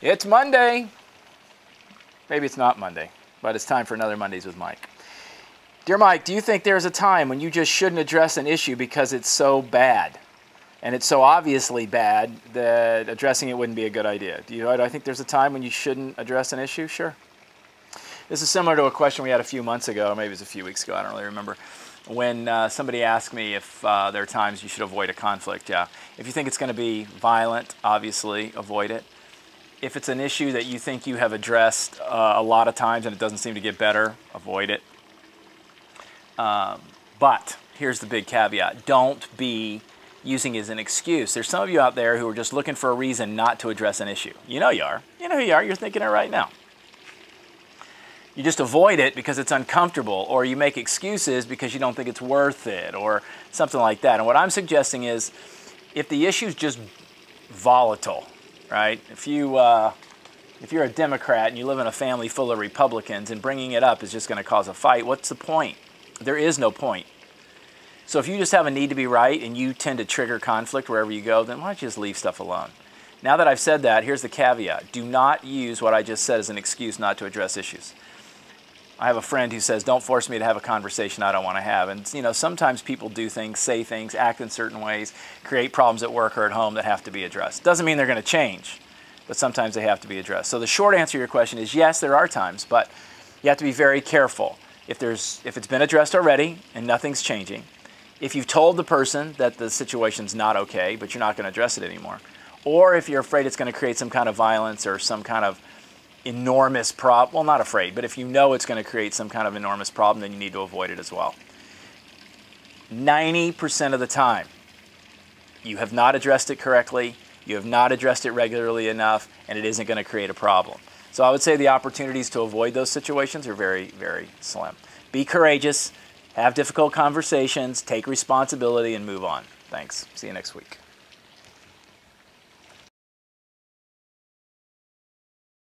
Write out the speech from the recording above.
It's Monday. Maybe it's not Monday, but it's time for another Mondays with Mike. Dear Mike, do you think there's a time when you just shouldn't address an issue because it's so bad? And it's so obviously bad that addressing it wouldn't be a good idea. Do I think there's a time when you shouldn't address an issue? Sure. This is similar to a question we had a few months ago, or maybe it was a few weeks ago, I don't really remember, when somebody asked me if there are times you should avoid a conflict. Yeah. If you think it's going to be violent, obviously, avoid it. If it's an issue that you think you have addressed a lot of times and it doesn't seem to get better, avoid it. But here's the big caveat. Don't be using it as an excuse. There's some of you out there who are just looking for a reason not to address an issue. You know you are. You know who you are. You're thinking it right now. You just avoid it because it's uncomfortable, or you make excuses because you don't think it's worth it, or something like that. And what I'm suggesting is, if the issue's just volatile, right? If you're a Democrat and you live in a family full of Republicans and bringing it up is just going to cause a fight, what's the point? There is no point. So if you just have a need to be right and you tend to trigger conflict wherever you go, then why don't you just leave stuff alone? Now that I've said that, here's the caveat. Do not use what I just said as an excuse not to address issues. I have a friend who says, don't force me to have a conversation I don't want to have. And you know, sometimes people do things, say things, act in certain ways, create problems at work or at home that have to be addressed. Doesn't mean they're going to change, but sometimes they have to be addressed. So the short answer to your question is yes, there are times, but you have to be very careful. If it's been addressed already and nothing's changing, if you've told the person that the situation's not okay, but you're not going to address it anymore, or if you're afraid it's going to create some kind of violence or some kind of enormous problem, well, not afraid, but if you know it's going to create some kind of enormous problem, then you need to avoid it as well. 90% of the time, you have not addressed it correctly, you have not addressed it regularly enough, and it isn't going to create a problem. So I would say the opportunities to avoid those situations are very, very slim. Be courageous, have difficult conversations, take responsibility, and move on. Thanks. See you next week.